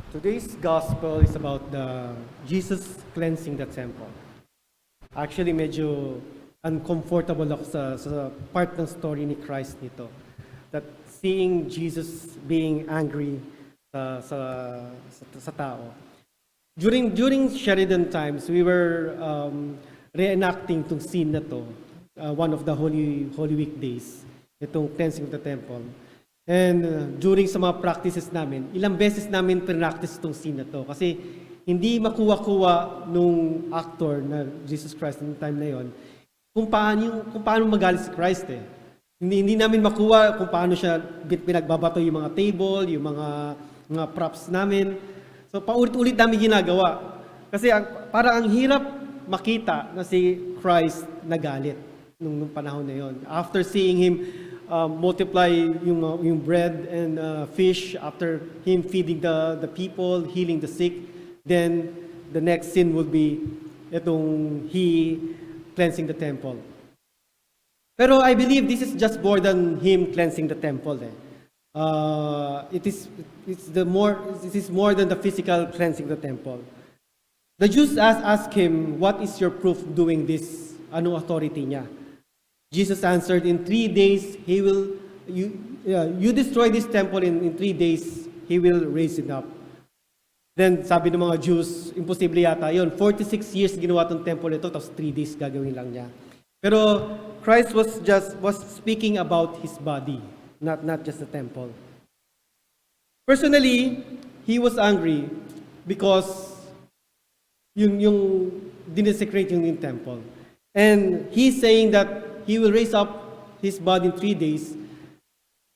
Today's gospel is about the Jesus cleansing the temple. Actually, medyo uncomfortable ako sa part ng story ni Christ nito. That seeing Jesus being angry sa tao. During Sheridan times, we were reenacting tong scene na to, one of the Holy Week days, itong cleansing of the temple. And during sa mga practices namin, ilang beses namin practice itong scene na to. Kasi hindi makuha-kuha nung actor na Jesus Christ noong time na yon kung paano magalit si Christ eh. Hindi namin makuha kung paano siya pinagbabato yung mga table, yung mga props namin. So paulit-ulit namin ginagawa. Kasi parang ang hirap makita na si Christ nagalit nung panahon na yon. After seeing Him multiply yung bread and fish, after Him feeding the people, healing the sick, then the next scene would be itong He cleansing the temple. Pero I believe this is just more than Him cleansing the temple. It is more than the physical cleansing the temple. The Jews asked Him, "What is your proof doing this? Anong authority niya?" Jesus answered, "In 3 days, you destroy this temple, in 3 days, He will raise it up." Then sabi ng mga Jews, imposible yata yun. 46 years ginawa tong temple ito, tapos 3 days gagawin lang niya. Pero Christ was speaking about His body, not just the temple. Personally, He was angry because yung dinesecrate yung temple. And He's saying that He will raise up His body in 3 days.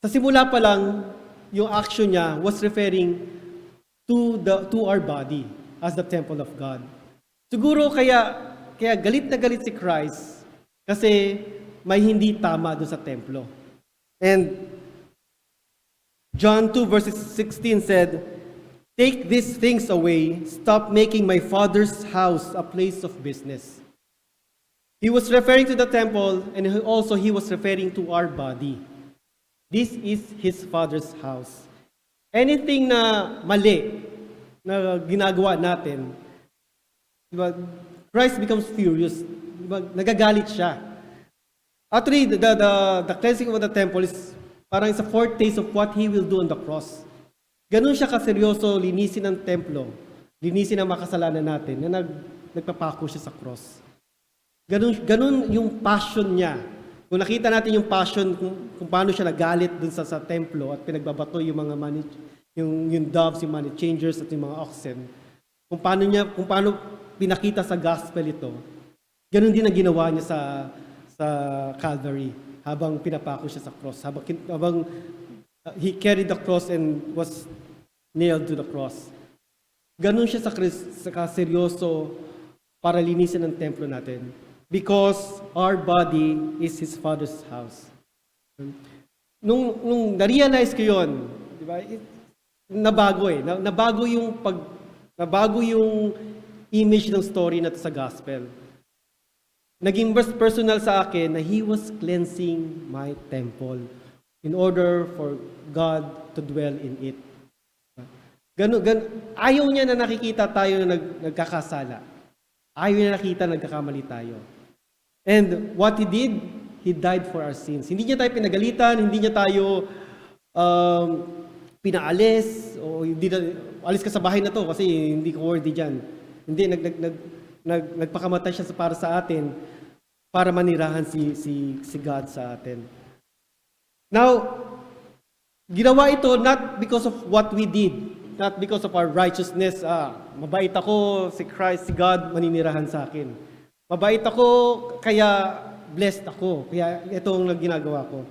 Sa simula pa lang, yung action niya was referring to our body as the temple of God. Siguro kaya galit na galit si Christ kasi may hindi tama doon sa templo. And John 2 verses 16 said, "Take these things away, stop making my Father's house a place of business." He was referring to the temple, and also He was referring to our body. This is His Father's house. Anything na mali na ginagawa natin, diba, Christ becomes furious. Diba, nagagalit siya. Actually, the cleansing of the temple is parang sa foretaste of what He will do on the cross. Ganun siya kaseryoso linisin ang templo, linisin ang makasalanan natin, na nagpapako siya sa cross. Ganun yung passion niya. Kung nakita natin yung passion, kung paano siya nagalit dun sa templo at pinagbabato yung mga yung doves, yung money changers at yung mga oxen, kung paano pinakita sa gospel ito, ganun din ang ginawa niya sa Calvary habang pinapako siya sa cross, habang He carried the cross and was nailed to the cross. Ganun siya sa seryoso para linisin ang templo natin. Because our body is His Father's house. Nung na-realize ko yun, di ba, nabago eh. Nabago yung image ng story na sa gospel. Naging personal sa akin na He was cleansing my temple in order for God to dwell in it. Ayaw niya na nakikita tayo na nagkakasala. Ayaw niya nakita na nagkakamali tayo. And what He did, He died for our sins. Hindi niya tayo pinagalitan, hindi niya tayo pinaalis, o hindi na, alis ka sa bahay na to kasi hindi ko worthy dyan. Hindi, nagpakamatay siya para sa atin, para manirahan si God sa atin. Now, ginawa ito not because of what we did, not because of our righteousness. Mabait ako, si Christ, si God, maninirahan sa akin. Mabait ako, kaya blessed ako. Kaya ito ang ginagawa ko.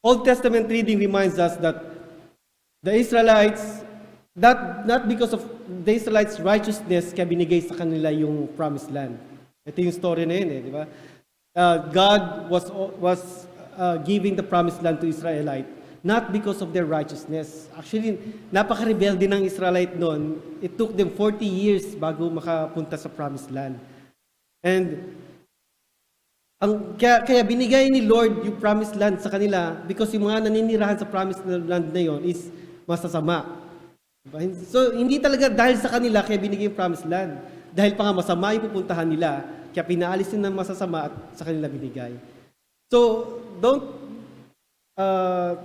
Old Testament reading reminds us that the Israelites, not because of the Israelites' righteousness, kaya binigay sa kanila yung promised land. Ito yung story na yun di ba? God was giving the promised land to Israelite, not because of their righteousness. Actually, napaka-rebelde ng Israelite noon. It took them 40 years bago makapunta sa promised land. And kaya binigay ni Lord yung promised land sa kanila because yung mga naninirahan sa promised land na yon is masasama. Diba? So, hindi talaga dahil sa kanila kaya binigay yung promised land. Dahil pa nga masama yung pupuntahan nila, kaya pinaalis nila ng masasama at sa kanila binigay. So, don't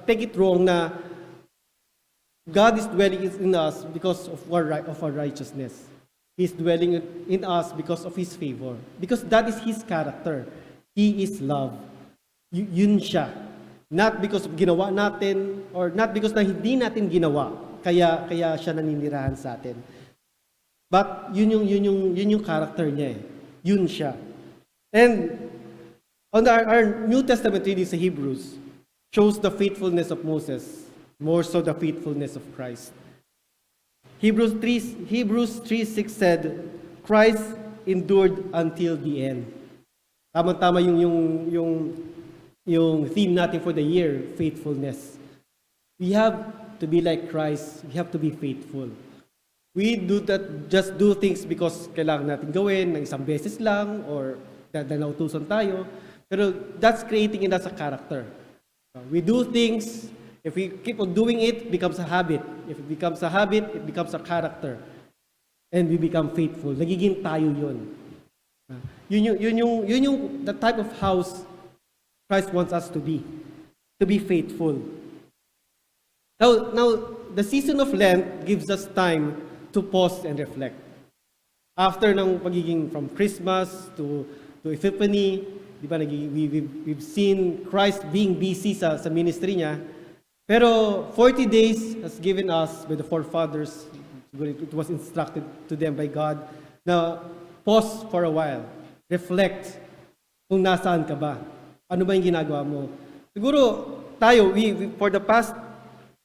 take it wrong na God is dwelling in us because of our righteousness. He's dwelling in us because of His favor. Because that is His character. He is love. Yun siya. Not because of ginawa natin or not because na hindi natin ginawa. Kaya siya naninirahan sa atin. But yun yung character niya eh. Yun siya. And on our New Testament reading sa Hebrews shows the faithfulness of Moses, more so the faithfulness of Christ. Hebrews 3:6 said, Christ endured until the end. Tama-tama yung theme natin for the year, faithfulness. We have to be like Christ. We have to be faithful. We just do things because kailangan natin gawin ng isang beses lang or dahil nautusan tayo. Pero that's creating in us a character. We do things, if we keep on doing it, it becomes a habit. If it becomes a habit, it becomes a character. And we become faithful. Nagiging tayo yun. Yun yung the type of house Christ wants us to be faithful. Now, the season of Lent gives us time to pause and reflect. After ng pagiging from Christmas to Epiphany, di ba, we've seen Christ being busy sa ministry niya. Pero 40 days has given us by the forefathers, it was instructed to them by God, na pause for a while. Reflect kung nasaan ka ba. Ano ba yung ginagawa mo? Siguro tayo, we for the past,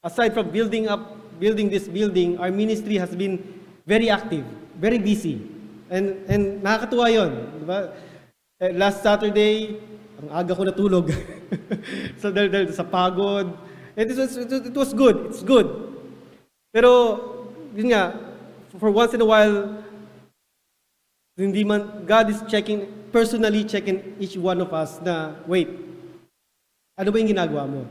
aside from building this building, our ministry has been very active, very busy. And nakakatuwa yun. Di ba? Last Saturday, ang aga ko natulog. dahil sa pagod. And it was good. It's good. Pero, yun nga, for once in a while, God is personally checking each one of us na, wait, ano ba yung ginagawa mo?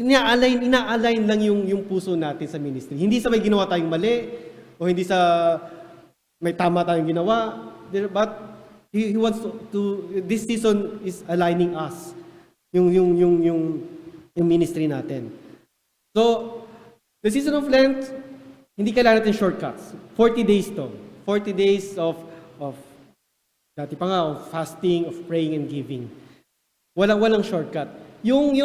Ina-align lang yung puso natin sa ministry. Hindi sa may ginawa tayong mali, o hindi sa may tama tayong ginawa, but He wants to this season is aligning us, yung ministry natin. So, the season of Lent, hindi kailangan natin shortcuts. 40 days to. 40 days of dati pa nga, of fasting, of praying and giving. Walang shortcut. Yung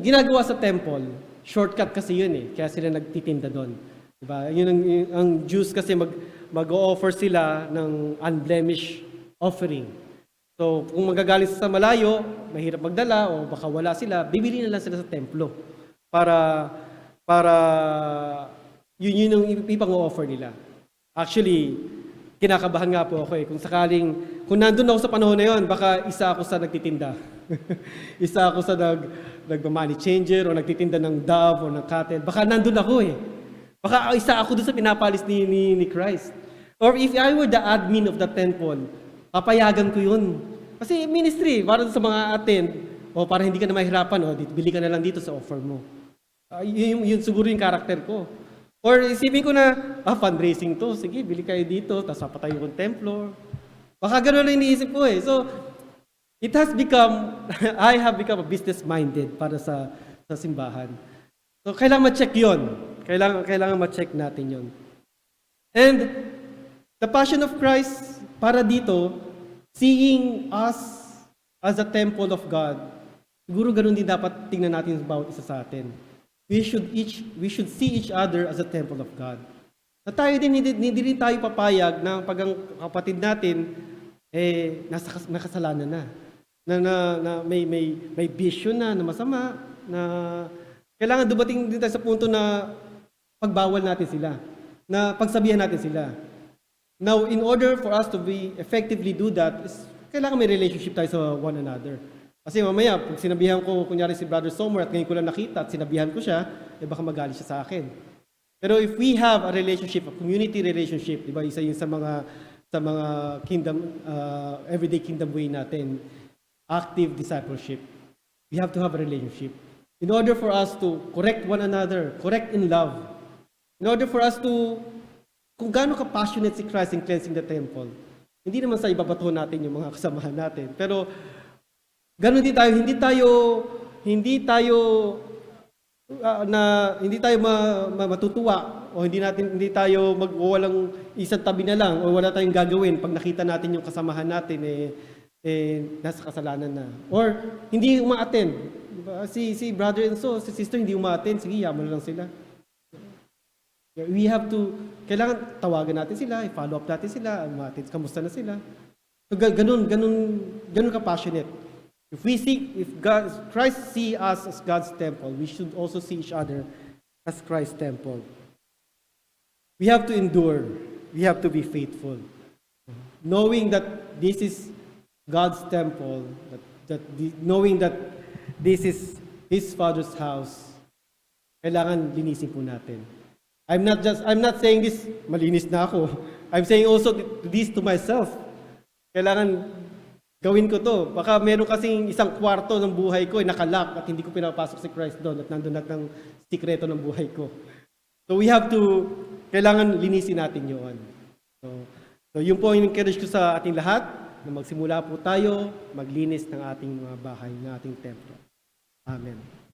ginagawa sa temple, shortcut kasi yun eh. Kaya sila nagtitinda doon. Diba? Yun ang Jews kasi mag-o-offer sila ng unblemished offering. So, kung magagaling sa malayo, mahirap magdala o baka wala sila, bibili na lang sila sa templo para yun yung ipang-offer nila. Actually, kinakabahan nga po ako eh. Kung nandun ako sa panahon na yun, baka isa ako sa nagtitinda. Isa ako sa nag-money changer o nagtitinda ng dove o ng cattle. Baka nandun ako eh. Baka isa ako doon sa pinapalis ni Christ. Or if I were the admin of the temple, papayagan ko yun. Kasi ministry, para sa mga attend, o para hindi ka na mahirapan, o bili ka na lang dito sa offer mo. Yun siguro yung karakter ko. Or isipin ko na, fundraising to, sige, bili kayo dito, tapos papatayo kong templo. Baka gano'n lang iniisip ko eh. So, it has become, I have become a business-minded para sa simbahan. So, kailangan ma-check yun. Kailangan ma-check natin yun. And, the passion of Christ, para dito, seeing us as a temple of God, siguro ganun din dapat tingnan natin bawat isa sa atin. We should see each other as a temple of God. Na tayo din, hindi rin tayo papayag na pag ang kapatid natin, nakasalanan na. Na may bisyo na masama, na kailangan dumating din tayo sa punto na pagbawal natin sila, na pagsabihan natin sila. Now, in order for us to effectively do that, kailangan may relationship tayo sa one another. Kasi mamaya, pag sinabihan ko, kunyari si Brother Somer, at ngayon ko lang nakita, at sinabihan ko siya, baka magalit siya sa akin. Pero if we have a relationship, a community relationship, di ba, isa yun sa mga kingdom, everyday kingdom way natin, active discipleship. We have to have a relationship. In order for us to correct one another, correct in love, In order for us to, kung gaano ka-passionate si Christ in cleansing the temple, hindi naman sa ibabato natin yung mga kasamahan natin. Pero, gano'n din tayo, hindi tayo matutuwa o hindi tayo magwawalang isang tabi na lang o wala tayong gagawin pag nakita natin yung kasamahan natin nasa kasalanan na. Or hindi uma-attend. Diba? Si brother and si sister hindi uma-attend, sige, yaman lang sila. We have to, kailangan tawagan natin sila, i-follow up natin sila, kamusta na sila. So, ganun ka-passionate. If Christ see us as God's temple, we should also see each other as Christ's temple. We have to endure. We have to be faithful. Knowing that this is God's temple, knowing that this is His Father's house, kailangan linisin po natin. I'm not saying this, malinis na ako. I'm saying also this to myself. Kailangan gawin ko to. Baka meron kasing isang kwarto ng buhay ko nakalock at hindi ko pinapasok si Christ doon at nandun lahat ng sikreto ng buhay ko. So we have to, kailangan linisin natin yun. So yun po yung encourage ko sa ating lahat na magsimula po tayo maglinis ng ating mga bahay, ng ating templo. Amen.